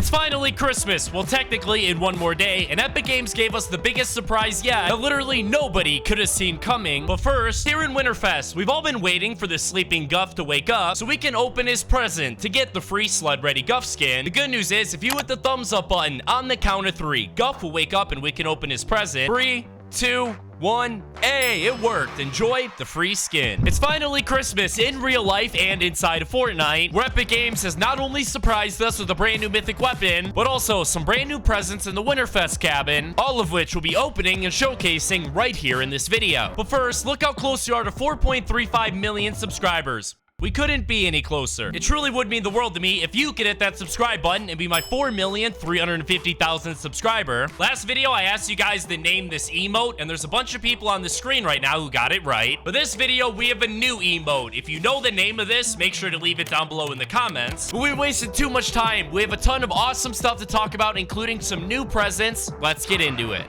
It's finally Christmas. Well, technically in one more day, and Epic Games gave us the biggest surprise yet that literally nobody could have seen coming. But first, here in Winterfest, we've all been waiting for the sleeping Guff to wake up so we can open his present to get the free Sled Ready Guff skin. The good news is, if you hit the thumbs up button on the count of 3, Guff will wake up and we can open his present. 3, 2, 1. Hey, it worked. Enjoy the free skin. It's finally Christmas in real life and inside of Fortnite, where Epic Games has not only surprised us with a brand new mythic weapon, but also some brand new presents in the Winterfest cabin, all of which we'll be opening and showcasing right here in this video. But first, look how close you are to 4.35 million subscribers. We couldn't be any closer. It truly would mean the world to me if you could hit that subscribe button and be my 4,350,000 subscriber. Last video, I asked you guys to name this emote, and there's a bunch of people on the screen right now who got it right. For this video, we have a new emote. If you know the name of this, make sure to leave it down below in the comments. But we wasted too much time. We have a ton of awesome stuff to talk about, including some new presents. Let's get into it.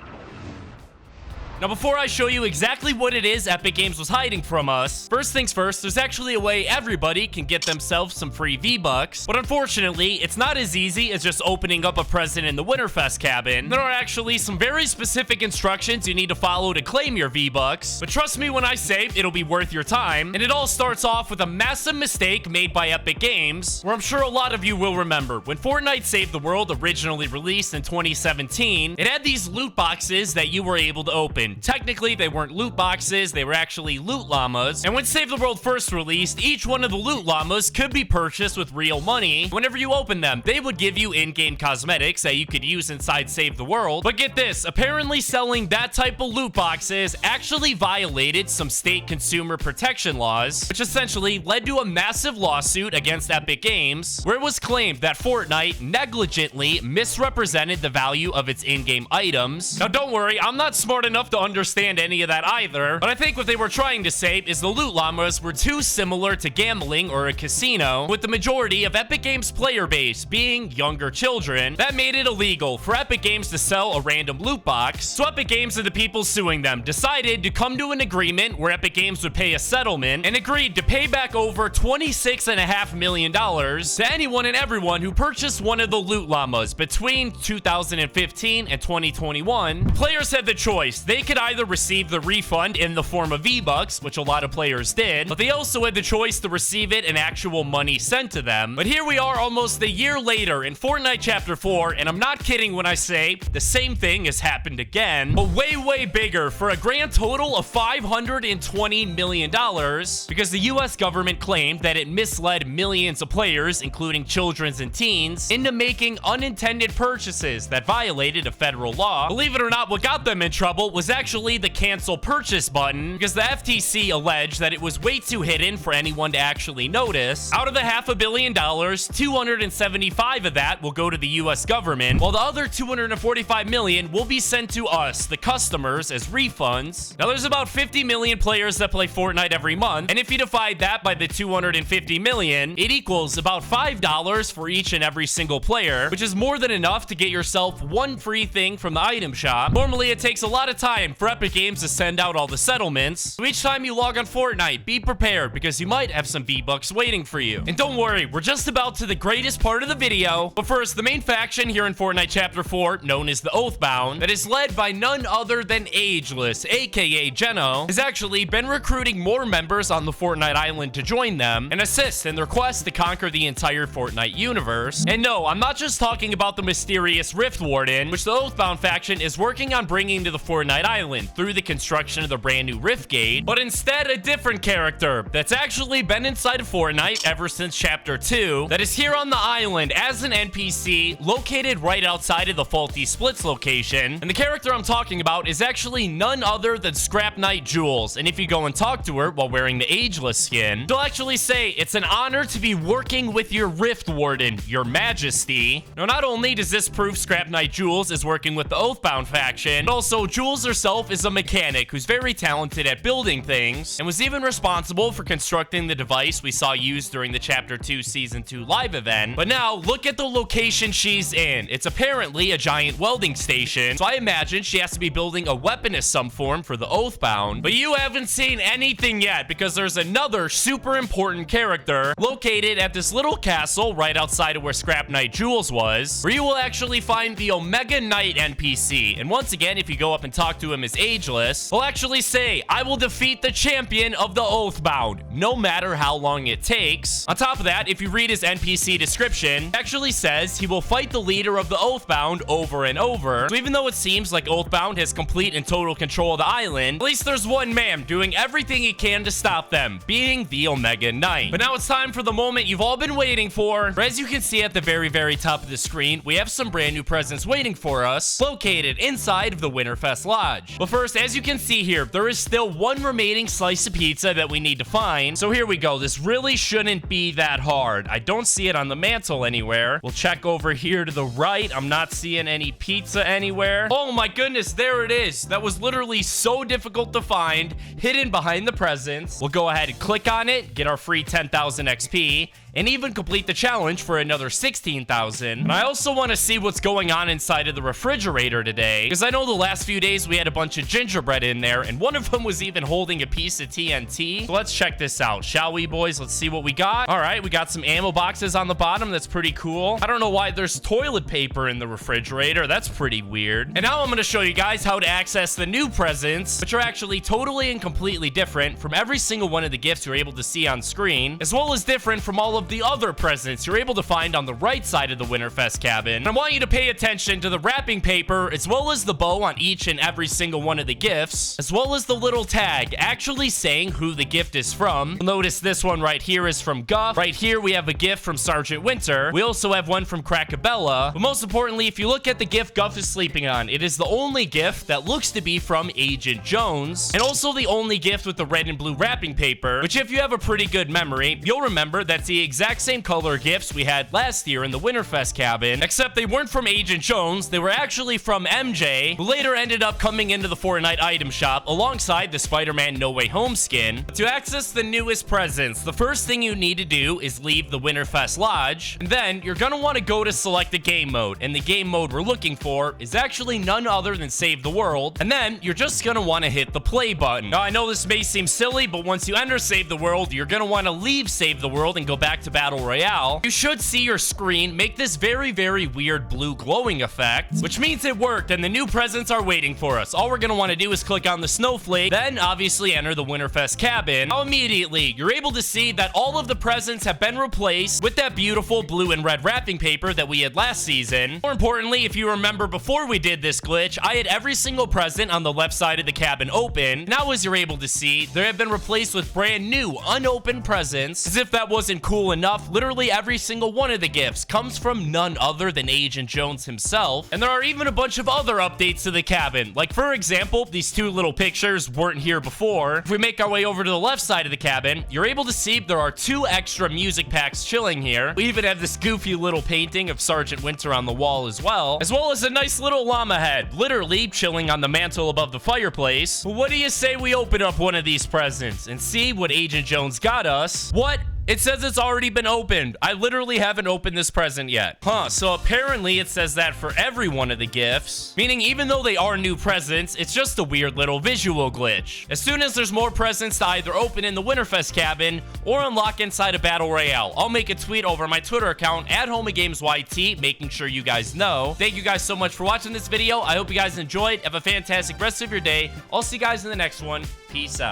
Now, before I show you exactly what it is Epic Games was hiding from us, first things first, there's actually a way everybody can get themselves some free V-Bucks. But unfortunately, it's not as easy as just opening up a present in the Winterfest cabin. There are actually some very specific instructions you need to follow to claim your V-Bucks. But trust me when I say it'll be worth your time. And it all starts off with a massive mistake made by Epic Games, where I'm sure a lot of you will remember. When Fortnite Save the World originally released in 2017, it had these loot boxes that you were able to open. Technically, they weren't loot boxes, they were actually loot llamas. And when Save the World first released, each one of the loot llamas could be purchased with real money. Whenever you open them, they would give you in-game cosmetics that you could use inside Save the World. But get this, apparently selling that type of loot boxes actually violated some state consumer protection laws, which essentially led to a massive lawsuit against Epic Games, where it was claimed that Fortnite negligently misrepresented the value of its in-game items. Now, don't worry, I'm not smart enough to understand any of that either, but I think what they were trying to say is the loot llamas were too similar to gambling or a casino, with the majority of Epic Games player base being younger children. That made it illegal for Epic Games to sell a random loot box, so Epic Games and the people suing them decided to come to an agreement where Epic Games would pay a settlement and agreed to pay back over $26.5 million to anyone and everyone who purchased one of the loot llamas between 2015 and 2021. Players had the choice. They could either receive the refund in the form of V-Bucks, which a lot of players did, but they also had the choice to receive it in actual money sent to them. But here we are almost a year later in Fortnite Chapter 4, and I'm not kidding when I say the same thing has happened again, but way bigger, for a grand total of $520 million, because the US government claimed that it misled millions of players, including children and teens, into making unintended purchases that violated a federal law. Believe it or not, what got them in trouble was actually the cancel purchase button, because the FTC alleged that it was way too hidden for anyone to actually notice. Out of the $500 million, 275 of that will go to the US government, while the other 245 million will be sent to us, the customers, as refunds. Now, there's about 50 million players that play Fortnite every month, and if you divide that by the 250 million, it equals about $5 for each and every single player, which is more than enough to get yourself one free thing from the item shop. Normally, it takes a lot of time for Epic Games to send out all the settlements, so each time you log on Fortnite, be prepared, because you might have some V-Bucks waiting for you. And don't worry, we're just about to the greatest part of the video. But first, the main faction here in Fortnite Chapter 4, known as the Oathbound, that is led by none other than Ageless, aka Geno, has actually been recruiting more members on the Fortnite island to join them and assist in their quest to conquer the entire Fortnite universe. And no, I'm not just talking about the mysterious Rift Warden, which the Oathbound faction is working on bringing to the Fortnite island through the construction of the brand new Rift Gate, but instead a different character that's actually been inside of Fortnite ever since Chapter 2, that is here on the island as an NPC located right outside of the Faulty Splits location. And the character I'm talking about is actually none other than Scrap Knight Jules, and if you go and talk to her while wearing the Ageless skin, she'll actually say it's an honor to be working with your Rift Warden, your majesty. Now, not only does this prove Scrap Knight Jules is working with the Oathbound faction, but also Jules herself himself is a mechanic who's very talented at building things and was even responsible for constructing the device we saw used during the Chapter 2 Season 2 live event. But now, look at the location she's in. It's apparently a giant welding station, so I imagine she has to be building a weapon of some form for the Oathbound. But you haven't seen anything yet because there's another super important character located at this little castle right outside of where Scrap Knight Jules was, where you will actually find the Omega Knight NPC. And once again, if you go up and talk to him as ageless, he'll actually say, "I will defeat the champion of the Oathbound, no matter how long it takes." On top of that, if you read his NPC description, it actually says he will fight the leader of the Oathbound over and over. So even though it seems like Oathbound has complete and total control of the island, at least there's one man doing everything he can to stop them, being the Omega Knight. But now it's time for the moment you've all been waiting for. As you can see at the very top of the screen, we have some brand new presents waiting for us, located inside of the Winterfest Lodge. But first, as you can see here, there is still one remaining slice of pizza that we need to find. So here we go. This really shouldn't be that hard. I don't see it on the mantle anywhere. We'll check over here to the right. I'm not seeing any pizza anywhere. Oh my goodness, there it is. That was literally so difficult to find, hidden behind the presents. We'll go ahead and click on it, get our free 10,000 XP, and even complete the challenge for another 16,000. And I also want to see what's going on inside of the refrigerator today, because I know the last few days we had a bunch of gingerbread in there, and one of them was even holding a piece of TNT. So let's check this out, shall we, boys? Let's see what we got. All right, we got some ammo boxes on the bottom. That's pretty cool. I don't know why there's toilet paper in the refrigerator. That's pretty weird. And now I'm going to show you guys how to access the new presents, which are actually totally and completely different from every single one of the gifts you're able to see on screen, as well as different from all of the other presents you're able to find on the right side of the Winterfest cabin. And I want you to pay attention to the wrapping paper, as well as the bow on each and every single one of the gifts, as well as the little tag actually saying who the gift is from. You'll notice this one right here is from Guff. Right here we have a gift from Sergeant Winter. We also have one from Crackabella. But most importantly, if you look at the gift Guff is sleeping on, it is the only gift that looks to be from Agent Jones, and also the only gift with the red and blue wrapping paper, which if you have a pretty good memory, you'll remember that's the exact same color gifts we had last year in the Winterfest cabin, except they weren't from Agent Jones. They were actually from MJ, who later ended up coming into the Fortnite item shop alongside the Spider-Man No Way Home skin. To access the newest presents, the first thing you need to do is leave the Winterfest Lodge, and then you're gonna want to go to select the game mode, and the game mode we're looking for is actually none other than Save the World, and then you're just gonna want to hit the play button. Now I know this may seem silly, but once you enter Save the World, you're gonna want to leave Save the World and go back to Battle Royale. You should see your screen make this very weird blue glowing effect, which means it worked and the new presents are waiting for us. All we're gonna want to do is click on the snowflake, then obviously enter the Winterfest cabin. Now immediately you're able to see that all of the presents have been replaced with that beautiful blue and red wrapping paper that we had last season. More importantly, if you remember before we did this glitch, I had every single present on the left side of the cabin open. Now as you're able to see, they have been replaced with brand new unopened presents. As if that wasn't cool enough, literally every single one of the gifts comes from none other than Agent Jones himself. And there are even a bunch of other updates to the cabin. Like for example, these two little pictures weren't here before. If we make our way over to the left side of the cabin, you're able to see there are 2 extra music packs chilling here. We even have this goofy little painting of Sergeant Winter on the wall as well as a nice little llama head, literally chilling on the mantle above the fireplace. What do you say we open up one of these presents and see what Agent Jones got us? What? It says it's already been opened. I literally haven't opened this present yet. So apparently it says that for every one of the gifts, meaning even though they are new presents, it's just a weird little visual glitch. As soon as there's more presents to either open in the Winterfest cabin or unlock inside a Battle Royale, I'll make a tweet over my Twitter account at HomeGamesYT, making sure you guys know. Thank you guys so much for watching this video. I hope you guys enjoyed. Have a fantastic rest of your day. I'll see you guys in the next one. Peace out.